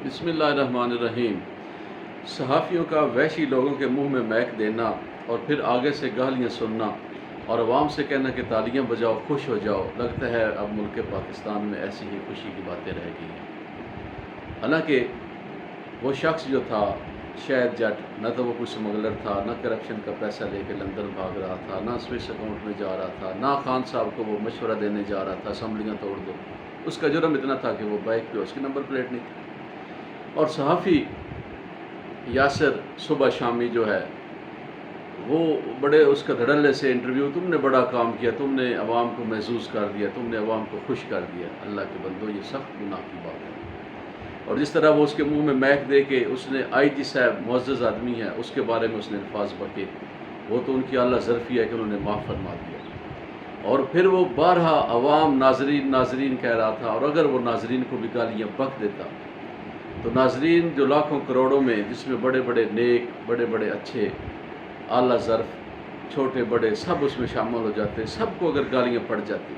بسم اللہ الرحمن الرحیم۔ صحافیوں کا وحشی لوگوں کے منہ میں میک دینا اور پھر آگے سے گالیاں سننا اور عوام سے کہنا کہ تالیاں بجاؤ، خوش ہو جاؤ، لگتا ہے اب ملک پاکستان میں ایسی ہی خوشی کی باتیں رہ گئی ہیں۔ حالانکہ وہ شخص جو تھا شاید جٹ، نہ تو وہ کوئی سمگلر تھا، نہ کرپشن کا پیسہ لے کے لندن بھاگ رہا تھا، نہ سوئس اکاؤنٹ میں جا رہا تھا، نہ خان صاحب کو وہ مشورہ دینے جا رہا تھا اسمبلیاں توڑ دو۔ اس کا جرم اتنا تھا کہ وہ بائک پہ اس کی نمبر پلیٹ نہیں تھی۔ اور صحافی یاسر صبح شامی جو ہے وہ بڑے اس کا دھڑلے سے انٹرویو، تم نے بڑا کام کیا، تم نے عوام کو محظوظ کر دیا، تم نے عوام کو خوش کر دیا۔ اللہ کے بندو، یہ سخت گناہ کی بات ہے۔ اور جس طرح وہ اس کے منہ میں میک دے کے اس نے آئی جی صاحب معزز آدمی ہیں، اس کے بارے میں اس نے الفاظ بکے، وہ تو ان کی اعلیٰ ظرفی ہے کہ انہوں نے معاف فرما دیا۔ اور پھر وہ بارہا عوام ناظرین کہہ رہا تھا، اور اگر وہ ناظرین کو بھی گالیاں بک دیتا تو ناظرین جو لاکھوں کروڑوں میں، جس میں بڑے بڑے نیک، بڑے بڑے اچھے، اعلیٰ ظرف، چھوٹے بڑے سب اس میں شامل ہو جاتے، سب کو اگر گالیاں پڑ جاتی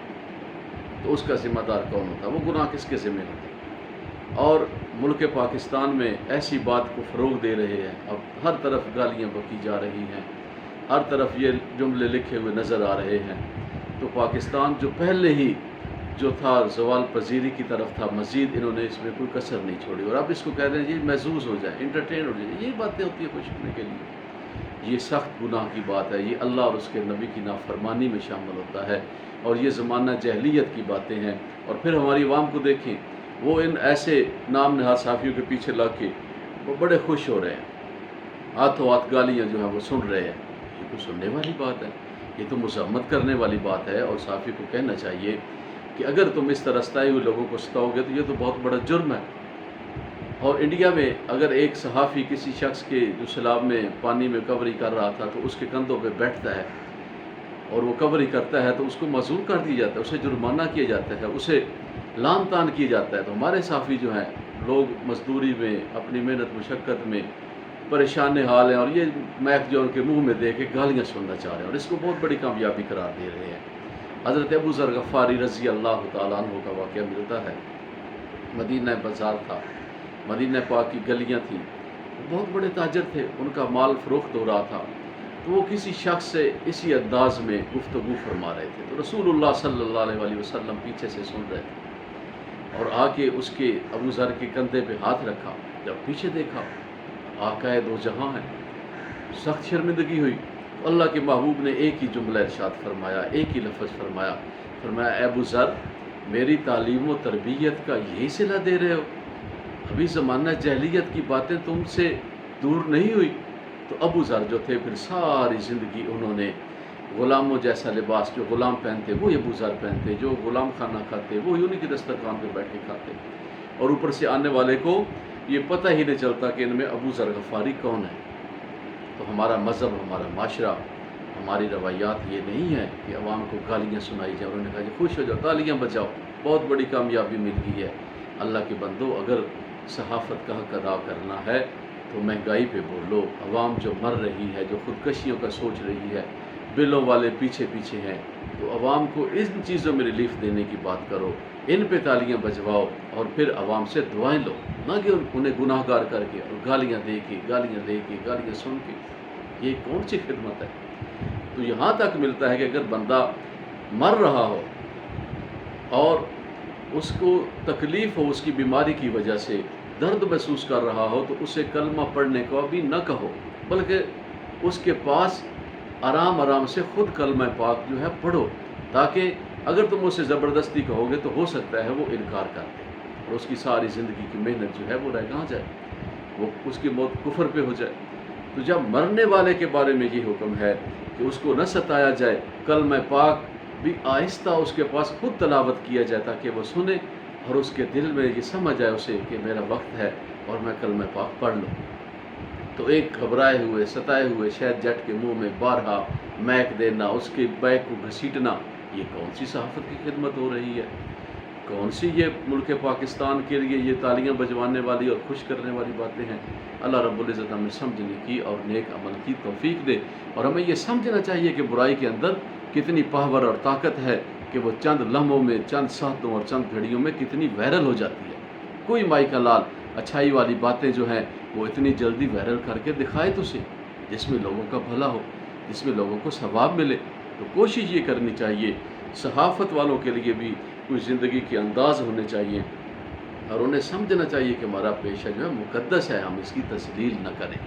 تو اس کا ذمہ دار کون ہوتا؟ وہ گناہ کس کے ذمہ ہوتا؟ اور ملک پاکستان میں ایسی بات کو فروغ دے رہے ہیں، اب ہر طرف گالیاں بکی جا رہی ہیں، ہر طرف یہ جملے لکھے ہوئے نظر آ رہے ہیں۔ تو پاکستان جو پہلے ہی جو تھا زوال پذیری کی طرف تھا، مزید انہوں نے اس میں کوئی کسر نہیں چھوڑی، اور اب اس کو کہہ رہے ہیں یہ محظوظ ہو جائے، انٹرٹین ہو جائے۔ یہی باتیں ہوتی ہیں خوش ہونے کے لیے۔ یہ سخت گناہ کی بات ہے، یہ اللہ اور اس کے نبی کی نافرمانی میں شامل ہوتا ہے، اور یہ زمانہ جاہلیت کی باتیں ہیں۔ اور پھر ہماری عوام کو دیکھیں، وہ ان ایسے نام نہاد صحافیوں کے پیچھے لگ کے وہ بڑے خوش ہو رہے ہیں، ہاتھوں ہاتھ گالیاں جو ہیں وہ سن رہے ہیں۔ یہ تو سننے والی بات ہے، یہ تو مذمت کرنے والی بات ہے، اور صحافی کو کہنا چاہیے کہ اگر تم اس طرح ستائے ہوئے لوگوں کو ستاؤ گے تو یہ تو بہت بڑا جرم ہے۔ اور انڈیا میں اگر ایک صحافی کسی شخص کے جو سیلاب میں پانی میں کوری کر رہا تھا تو اس کے کندھوں پہ بیٹھتا ہے اور وہ کوری کرتا ہے تو اس کو معزول کر دیا جاتا ہے، اسے جرمانہ کیا جاتا ہے، اسے لعن طعن کیا جاتا ہے۔ تو ہمارے صحافی جو ہیں، لوگ مزدوری میں، اپنی محنت مشقت میں پریشان حال ہیں، اور یہ میک جو ان کے منہ میں دے کے گالیاں سننا چاہ رہے ہیں، اور اس کو بہت بڑی کامیابی قرار دے رہے ہیں۔ حضرت ابو ذر غفاری رضی اللہ تعالیٰ عنہ کا واقعہ ملتا ہے۔ مدینہ بازار تھا، مدینہ پاک کی گلیاں تھیں، بہت بڑے تاجر تھے، ان کا مال فروخت ہو رہا تھا، تو وہ کسی شخص سے اسی انداز میں گفتگو فرما رہے تھے، تو رسول اللہ صلی اللہ علیہ وسلم پیچھے سے سن رہے تھے، اور آ کے اس کے ابو ذر کے کندھے پہ ہاتھ رکھا۔ جب پیچھے دیکھا، آقا دو جہاں ہیں، سخت شرمندگی ہوئی۔ اللہ کے محبوب نے ایک ہی جملہ ارشاد فرمایا، ایک ہی لفظ فرمایا، اے ابو ذر، میری تعلیم و تربیت کا یہی صلہ دے رہے ہو؟ ابھی زمانہ جاہلیت کی باتیں تم سے دور نہیں ہوئی؟ تو ابو ذر جو تھے پھر ساری زندگی انہوں نے غلاموں جیسا لباس، جو غلام پہنتے وہ ابو ذر پہنتے، جو غلام کھانا کھاتے وہ انہی کی دسترخوان پہ بیٹھ کے کھاتے، اور اوپر سے آنے والے کو یہ پتہ ہی نہیں چلتا کہ ان میں ابو ذر غفاری کون ہے۔ تو ہمارا مذہب، ہمارا معاشرہ، ہماری روایات یہ نہیں ہے کہ عوام کو گالیاں سنائی جائیں۔ انہوں نے کہا کہ خوش ہو جاؤ، تالیاں بجاؤ، بہت بڑی کامیابی مل گئی ہے۔ اللہ کے بندو، اگر صحافت کا حق ادا کرنا ہے تو مہنگائی پہ بولو۔ عوام جو مر رہی ہے، جو خودکشیوں کا سوچ رہی ہے، بلوں والے پیچھے پیچھے ہیں، تو عوام کو ان چیزوں میں ریلیف دینے کی بات کرو، ان پہ تالیاں بجواؤ، اور پھر عوام سے دعائیں لو، نہ کہ انہیں گناہ گار کر کے اور گالیاں دے کے گالیاں سن کے۔ یہ کون سی خدمت ہے؟ تو یہاں تک ملتا ہے کہ اگر بندہ مر رہا ہو اور اس کو تکلیف ہو، اس کی بیماری کی وجہ سے درد محسوس کر رہا ہو، تو اسے کلمہ پڑھنے کو بھی نہ کہو، بلکہ اس کے پاس آرام سے خود کلمہ پاک جو ہے پڑھو، تاکہ اگر تم اسے زبردستی کہو گے تو ہو سکتا ہے وہ انکار کر دے، اور اس کی ساری زندگی کی محنت جو ہے وہ رہ کہاں جائے، وہ اس کی موت کفر پہ ہو جائے۔ تو جب مرنے والے کے بارے میں یہ حکم ہے کہ اس کو نہ ستایا جائے، کلمہ پاک بھی آہستہ اس کے پاس خود تلاوت کیا جائے، تاکہ وہ سنے اور اس کے دل میں یہ سمجھ آئے اسے کہ میرا وقت ہے اور میں کلمہ پاک پڑھ لوں۔ تو ایک گھبرائے ہوئے، ستائے ہوئے شہد جٹ کے منہ میں بارہا میک دینا، اس کے بیک کو گھسیٹنا، یہ کون سی صحافت کی خدمت ہو رہی ہے؟ کون سی یہ ملک پاکستان کے لیے یہ تالیاں بجوانے والی اور خوش کرنے والی باتیں ہیں؟ اللہ رب العزت ہمیں سمجھنے کی اور نیک عمل کی توفیق دے، اور ہمیں یہ سمجھنا چاہیے کہ برائی کے اندر کتنی پاور اور طاقت ہے، کہ وہ چند لمحوں میں، چند ساعتوں اور چند گھڑیوں میں کتنی وائرل ہو جاتی ہے۔ کوئی مائی کا لال اچھائی والی باتیں جو ہیں وہ اتنی جلدی وائرل کر کے دکھائے تو اسے، جس میں لوگوں کا بھلا ہو، جس میں لوگوں کو ثواب ملے۔ تو کوشش یہ کرنی چاہیے، صحافت والوں کے لیے بھی کچھ زندگی کے انداز ہونے چاہیے، اور انہیں سمجھنا چاہیے کہ ہمارا پیشہ جو ہے مقدس ہے، ہم اس کی تسلیل نہ کریں۔